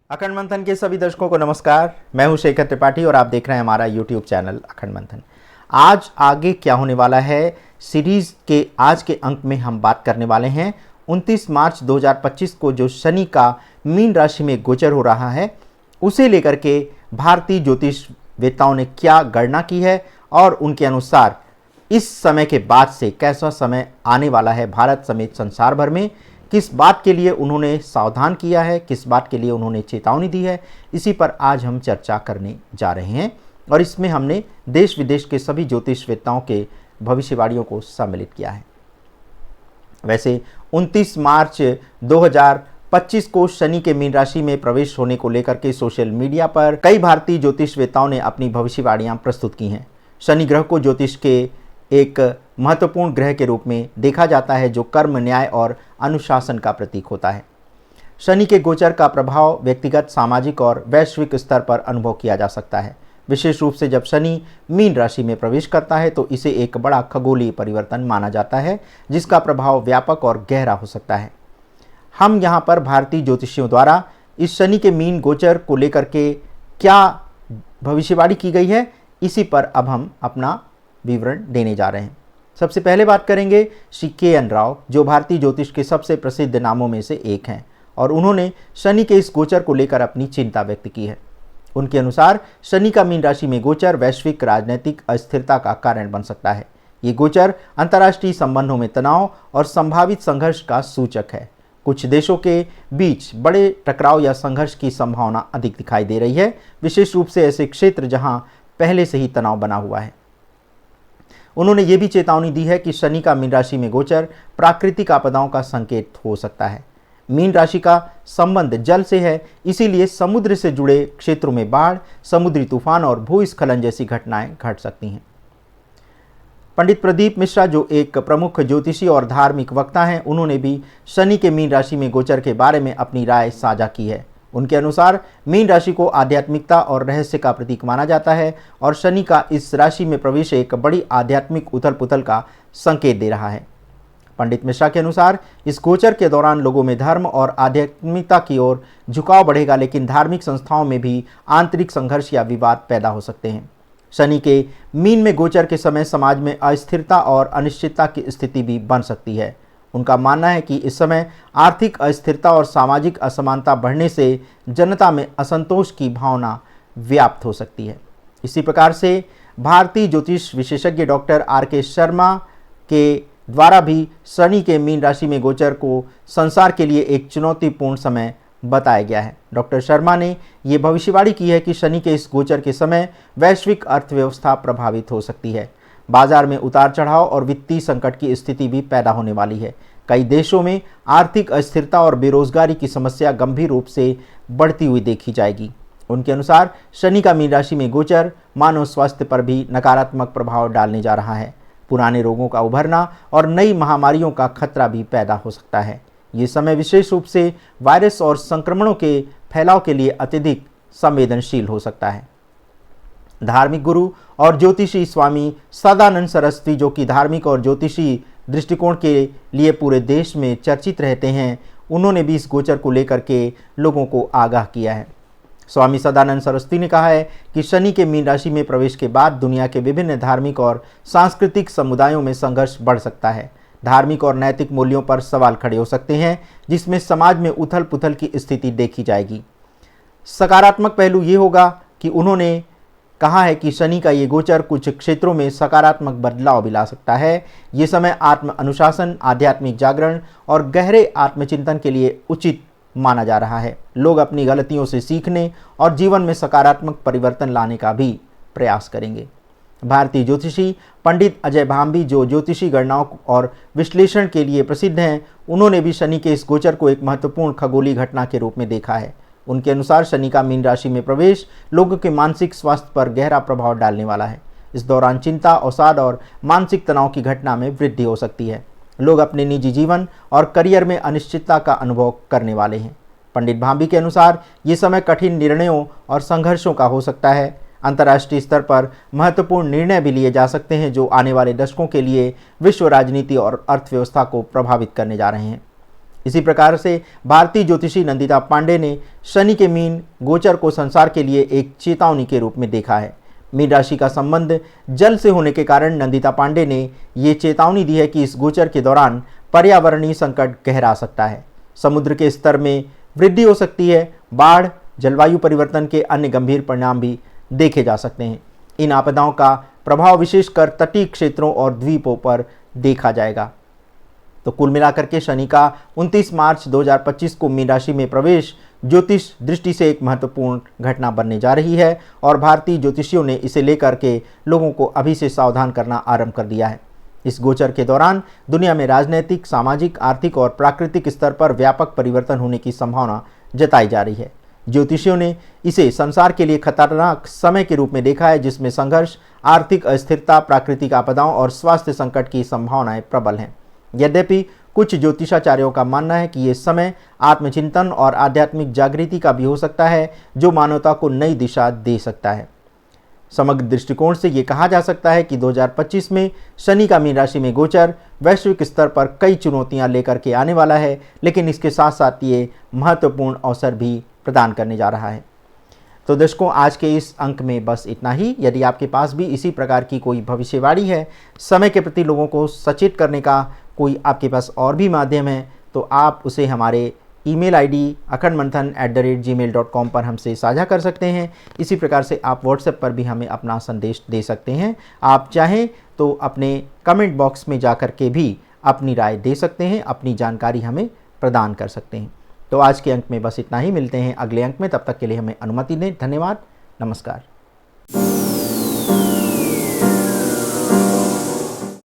अखंड मंथन के सभी दर्शकों को नमस्कार। मैं हूं शेखर त्रिपाठी और आप देख रहे हैं हमारा यूट्यूब चैनल अखंड मंथन। आज आगे क्या होने वाला है सीरीज के आज के अंक में हम बात करने वाले हैं 29 मार्च 2025 को जो शनि का मीन राशि में गोचर हो रहा है उसे लेकर के भारतीय ज्योतिष वेत्ताओं ने क्या गणना की है और उनके अनुसार इस समय के बाद से कैसा समय आने वाला है भारत समेत संसार भर में, किस बात के लिए उन्होंने सावधान किया है, किस बात के लिए उन्होंने चेतावनी दी है, इसी पर आज हम चर्चा करने जा रहे हैं। और इसमें हमने देश विदेश के सभी ज्योतिषवेत्ताओं के भविष्यवाणियों को सम्मिलित किया है। वैसे 29 मार्च 2025 को शनि के मीन राशि में प्रवेश होने को लेकर के सोशल मीडिया पर कई भारतीय ज्योतिषवेत्ताओं ने अपनी भविष्यवाणियां प्रस्तुत की हैं। शनि ग्रह को ज्योतिष के एक महत्वपूर्ण ग्रह के रूप में देखा जाता है जो कर्म, न्याय और अनुशासन का प्रतीक होता है। शनि के गोचर का प्रभाव व्यक्तिगत, सामाजिक और वैश्विक स्तर पर अनुभव किया जा सकता है। विशेष रूप से जब शनि मीन राशि में प्रवेश करता है तो इसे एक बड़ा खगोलीय परिवर्तन माना जाता है जिसका प्रभाव व्यापक और गहरा हो सकता है। हम यहाँ पर भारतीय ज्योतिषियों द्वारा इस शनि के मीन गोचर को लेकर के क्या भविष्यवाणी की गई है इसी पर अब हम अपना विवरण देने जा रहे हैं। सबसे पहले बात करेंगे श्री के.एन. राव, जो भारतीय ज्योतिष के सबसे प्रसिद्ध नामों में से एक हैं और उन्होंने शनि के इस गोचर को लेकर अपनी चिंता व्यक्त की है। उनके अनुसार शनि का मीन राशि में गोचर वैश्विक राजनीतिक अस्थिरता का कारण बन सकता है। ये गोचर अंतर्राष्ट्रीय संबंधों में तनाव और संभावित संघर्ष का सूचक है। कुछ देशों के बीच बड़े टकराव या संघर्ष की संभावना अधिक दिखाई दे रही है, विशेष रूप से ऐसे क्षेत्र जहां पहले से ही तनाव बना हुआ है। उन्होंने ये भी चेतावनी दी है कि शनि का मीन राशि में गोचर प्राकृतिक आपदाओं का संकेत हो सकता है। मीन राशि का संबंध जल से है, इसीलिए समुद्र से जुड़े क्षेत्रों में बाढ़, समुद्री तूफान और भूस्खलन जैसी घटनाएं घट सकती हैं। पंडित प्रदीप मिश्रा, जो एक प्रमुख ज्योतिषी और धार्मिक वक्ता हैं, उन्होंने भी शनि के मीन राशि में गोचर के बारे में अपनी राय साझा की है। उनके अनुसार मीन राशि को आध्यात्मिकता और रहस्य का प्रतीक माना जाता है और शनि का इस राशि में प्रवेश एक बड़ी आध्यात्मिक उथल पुथल का संकेत दे रहा है। पंडित मिश्रा के अनुसार इस गोचर के दौरान लोगों में धर्म और आध्यात्मिकता की ओर झुकाव बढ़ेगा, लेकिन धार्मिक संस्थाओं में भी आंतरिक संघर्ष या विवाद पैदा हो सकते हैं। शनि के मीन में गोचर के समय समाज में अस्थिरता और अनिश्चितता की स्थिति भी बन सकती है। उनका मानना है कि इस समय आर्थिक अस्थिरता और सामाजिक असमानता बढ़ने से जनता में असंतोष की भावना व्याप्त हो सकती है। इसी प्रकार से भारतीय ज्योतिष विशेषज्ञ डॉक्टर आर.के. शर्मा के द्वारा भी शनि के मीन राशि में गोचर को संसार के लिए एक चुनौतीपूर्ण समय बताया गया है। डॉक्टर शर्मा ने ये भविष्यवाणी की है कि शनि के इस गोचर के समय वैश्विक अर्थव्यवस्था प्रभावित हो सकती है। बाजार में उतार चढ़ाव और वित्तीय संकट की स्थिति भी पैदा होने वाली है। कई देशों में आर्थिक अस्थिरता और बेरोजगारी की समस्या गंभीर रूप से बढ़ती हुई देखी जाएगी। उनके अनुसार शनि का मीन राशि में गोचर मानव स्वास्थ्य पर भी नकारात्मक प्रभाव डालने जा रहा है। पुराने रोगों का उभरना और नई महामारियों का खतरा भी पैदा हो सकता है। ये समय विशेष रूप से वायरस और संक्रमणों के फैलाव के लिए अत्यधिक संवेदनशील हो सकता है। धार्मिक गुरु और ज्योतिषी स्वामी सदानंद सरस्वती, जो कि धार्मिक और ज्योतिषी दृष्टिकोण के लिए पूरे देश में चर्चित रहते हैं, उन्होंने भी इस गोचर को लेकर के लोगों को आगाह किया है। स्वामी सदानंद सरस्वती ने कहा है कि शनि के मीन राशि में प्रवेश के बाद दुनिया के विभिन्न धार्मिक और सांस्कृतिक समुदायों में संघर्ष बढ़ सकता है। धार्मिक और नैतिक मूल्यों पर सवाल खड़े हो सकते हैं, जिसमें समाज में उथल पुथल की स्थिति देखी जाएगी। सकारात्मक पहलू ये होगा कि उन्होंने कहा है कि शनि का ये गोचर कुछ क्षेत्रों में सकारात्मक बदलाव भी ला सकता है। ये समय आत्म अनुशासन, आध्यात्मिक जागरण और गहरे आत्मचिंतन के लिए उचित माना जा रहा है। लोग अपनी गलतियों से सीखने और जीवन में सकारात्मक परिवर्तन लाने का भी प्रयास करेंगे। भारतीय ज्योतिषी पंडित अजय भांबी, जो ज्योतिषी गणनाओं और विश्लेषण के लिए प्रसिद्ध हैं, उन्होंने भी शनि के इस गोचर को एक महत्वपूर्ण खगोलीय घटना के रूप में देखा है। उनके अनुसार शनि का मीन राशि में प्रवेश लोगों के मानसिक स्वास्थ्य पर गहरा प्रभाव डालने वाला है। इस दौरान चिंता, अवसाद और मानसिक तनाव की घटना में वृद्धि हो सकती है। लोग अपने निजी जीवन और करियर में अनिश्चितता का अनुभव करने वाले हैं। पंडित भांबी के अनुसार ये समय कठिन निर्णयों और संघर्षों का हो सकता है। अंतर्राष्ट्रीय स्तर पर महत्वपूर्ण निर्णय भी लिए जा सकते हैं जो आने वाले दशकों के लिए विश्व राजनीति और अर्थव्यवस्था को प्रभावित करने जा रहे हैं। इसी प्रकार से भारतीय ज्योतिषी नंदिता पांडे ने शनि के मीन गोचर को संसार के लिए एक चेतावनी के रूप में देखा है। मीन राशि का संबंध जल से होने के कारण नंदिता पांडे ने ये चेतावनी दी है कि इस गोचर के दौरान पर्यावरणीय संकट गहरा सकता है। समुद्र के स्तर में वृद्धि हो सकती है। बाढ़, जलवायु परिवर्तन के अन्य गंभीर परिणाम भी देखे जा सकते हैं। इन आपदाओं का प्रभाव विशेषकर तटीय क्षेत्रों और द्वीपों पर देखा जाएगा। तो कुल मिलाकर के शनि का 29 मार्च 2025 को मीन राशि में प्रवेश ज्योतिष दृष्टि से एक महत्वपूर्ण घटना बनने जा रही है और भारतीय ज्योतिषियों ने इसे लेकर के लोगों को अभी से सावधान करना आरंभ कर दिया है। इस गोचर के दौरान दुनिया में राजनीतिक, सामाजिक, आर्थिक और प्राकृतिक स्तर पर व्यापक परिवर्तन होने की संभावना जताई जा रही है। ज्योतिषियों ने इसे संसार के लिए खतरनाक समय के रूप में देखा है, जिसमें संघर्ष, आर्थिक अस्थिरता, प्राकृतिक आपदाओं और स्वास्थ्य संकट की संभावनाएं प्रबल हैं। यद्यपि कुछ ज्योतिषाचार्यों का मानना है कि ये समय आत्मचिंतन और आध्यात्मिक जागृति का भी हो सकता है, जो मानवता को नई दिशा दे सकता है। समग्र दृष्टिकोण से ये कहा जा सकता है कि 2025 में शनि का मीन राशि में गोचर वैश्विक स्तर पर कई चुनौतियां लेकर के आने वाला है, लेकिन इसके साथ साथ ये महत्वपूर्ण अवसर भी प्रदान करने जा रहा है। तो दर्शकों, आज के इस अंक में बस इतना ही। यदि आपके पास भी इसी प्रकार की कोई भविष्यवाणी है, समय के प्रति लोगों को सचेत करने का कोई आपके पास और भी माध्यम है, तो आप उसे हमारे ईमेल आईडी akhandmanthan@gmail.com पर हमसे साझा कर सकते हैं। इसी प्रकार से आप व्हाट्सएप पर भी हमें अपना संदेश दे सकते हैं। आप चाहें तो अपने कमेंट बॉक्स में जाकर के भी अपनी राय दे सकते हैं, अपनी जानकारी हमें प्रदान कर सकते हैं। तो आज के अंक में बस इतना ही। मिलते हैं अगले अंक में, तब तक के लिए हमें अनुमति दें। धन्यवाद, नमस्कार।